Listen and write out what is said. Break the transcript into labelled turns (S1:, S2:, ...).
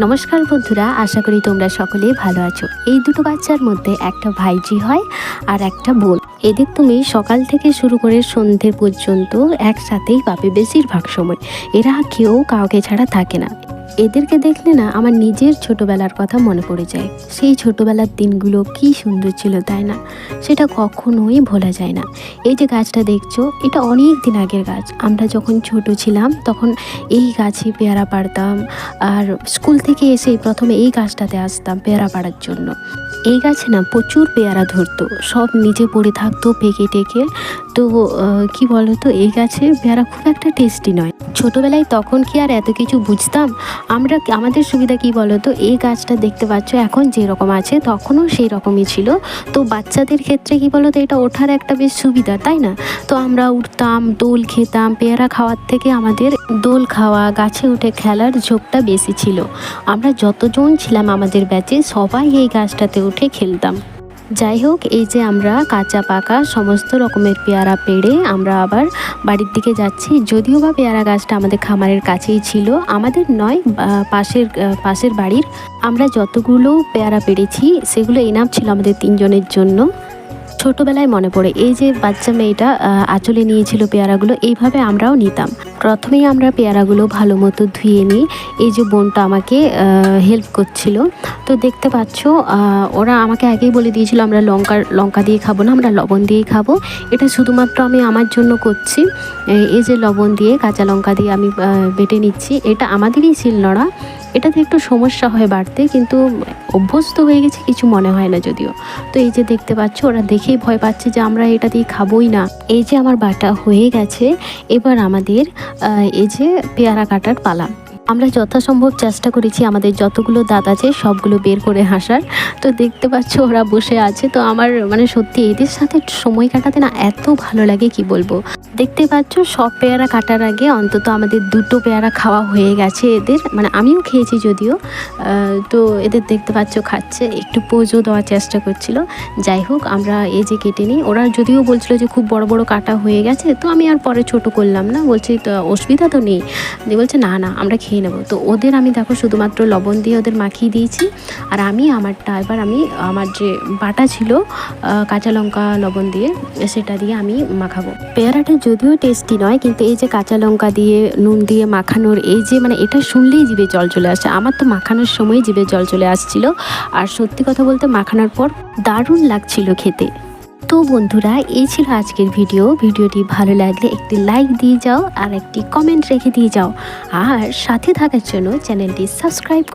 S1: নমস্কার বন্ধুরা, আশা করি তোমরা সকলেই ভালো আছো। এই দুটো বাচ্চার মধ্যে একটা ভাইজি হয় আর একটা বোন। এদের তুমি সকাল থেকে শুরু করে সন্ধ্যে পর্যন্ত একসাথেই পাবে বেশিরভাগ সময়। এরা কেউ কাউকে ছাড়া থাকে না। এদেরকে দেখলে না আমার নিজের ছোটবেলার কথা মনে পড়ে যায়। সেই ছোটবেলার দিনগুলো কি সুন্দর ছিল, তাই না? সেটা কখনোই ভোলা যায় না। এই যে গাছটা দেখছো, এটা অনেক দিন আগের গাছ। আমরা যখন ছোট ছিলাম তখন এই গাছে পেয়ারা পাড়তাম, আর স্কুল থেকে এসে প্রথমে এই গাছটাতে আসতাম পেয়ারা পাড়ার জন্য। এই গাছে না প্রচুর পেয়ারা ধরতো, সব নিচে পড়ে থাকতো পেকে টেকে। তো কি বলতো, এই গাছে পেয়ারা খুব একটা টেস্টি নয়। ছোটোবেলায় তখন কি আর এত কিছু বুঝতাম আমরা? আমাদের সুবিধা কি বলতো, এই গাছটা দেখতে পাচ্ছ এখন যেরকম আছে তখনও সেই রকমই ছিল। তো বাচ্চাদের ক্ষেত্রে কি বলতো, এটা ওঠার একটা বেশ সুবিধা, তাই না? তো আমরা উঠতাম, দোল খেতাম। পেয়ারা খাওয়ার থেকে আমাদের দোল খাওয়া, গাছে উঠে খেলার ঝোঁকটা বেশি ছিল। আমরা যতজন ছিলাম আমাদের ব্যাচে সবাই এই গাছটাতে উঠে খেলতাম। যাই হোক, এই যে আমরা কাঁচা পাকা সমস্ত রকমের পেয়ারা পেড়ে আমরা আবার বাড়ির দিকে যাচ্ছি। যদিও বা পেয়ারা গাছটা আমাদের খামারের কাছেই ছিল, আমাদের নয়, পাশের বাড়ির। আমরা যতগুলো পেয়ারা পেড়েছি সেগুলো এনাফ ছিল আমাদের তিনজনের জন্য। ছোটোবেলায় মনে পড়ে এই যে বাচ্চা মেয়েটা আঁচলে নিয়েছিল পেয়ারাগুলো, এইভাবে আমরাও নিতাম। প্রথমেই আমরা পেয়ারাগুলো ভালো মতো ধুয়ে নিই। এই যে বোনটা আমাকে হেল্প করছিল। তো দেখতে পাচ্ছ, ওরা আমাকে আগেই বলে দিয়েছিল আমরা লঙ্কা দিয়ে খাবো না, আমরা লবণ দিয়েই খাবো। এটা শুধুমাত্র আমি আমার জন্য করছি। এই যে লবণ দিয়ে কাঁচা লঙ্কা দিয়ে আমি বেটে নিচ্ছি। এটা আমাদেরই শিলনোড়া, এটাতে একটু সমস্যা হয় বাড়তে, কিন্তু অভ্যস্ত হয়ে গেছে, কিছু মনে হয় না যদিও। তো এই যে দেখতে পাচ্ছ, ওরা দেখেই ভয় পাচ্ছে যে আমরা এটা দিয়ে খাবোই না। এই যে আমার বাটা হয়ে গেছে, এবার আমাদের এই যে পেয়ারা কাটার পালা। আমরা যথাসম্ভব চেষ্টা করেছি আমাদের যতগুলো দাঁত আছে সবগুলো বের করে হাসার। তো দেখতে পাচ্ছ ওরা বসে আছে। তো আমার মানে সত্যি এদের সাথে সময় কাটাতে না এত ভালো লাগে, কি বলবো। দেখতে পাচ্ছ সব পেয়ারা কাটার আগে অন্তত আমাদের দুটো পেয়ারা খাওয়া হয়ে গেছে এদের, মানে আমিও খেয়েছি যদিও। তো এদের দেখতে পাচ্ছ খাচ্ছে, একটু পোজও দেওয়ার চেষ্টা করছিল। যাই হোক, আমরা এই যে কেটে নিই। ওরা যদিও বলছিল যে খুব বড় বড় কাটা হয়ে গেছে, তো আমি আর পরে ছোট করলাম না, বলছি তো অসুবিধা তো নেই। দিয়ে বলছে না না আমরা খেয়ে নেবো। তো ওদের আমি দেখো শুধুমাত্র লবণ দিয়ে ওদের মাখিয়ে দিয়েছি। আর আমি আমারটা এবার আমার যে বাটা ছিল কাঁচা লঙ্কা লবণ দিয়ে, সেটা দিয়ে আমি মাখাবো। পেয়ারাটা যদিও টেস্টি নয়, কিন্তু এই যে কাঁচা লঙ্কা দিয়ে নুন দিয়ে মাখানোর এই যে মানে এটা শুনলেই জিভে জল চলে আসে। আমার তো মাখানোর সময় জিভে জল চলে আসছিল। আর সত্যি কথা বলতে মাখানোর পর দারুণ লাগছিল খেতে। তো বন্ধুরা, এই ছিল আজকের ভিডিওটি ভালো লাগলে একটি লাইক দিয়ে যাও আর একটি কমেন্ট রেখে দিয়ে যাও, আর সাথে থাকার জন্য চ্যানেলটি সাবস্ক্রাইব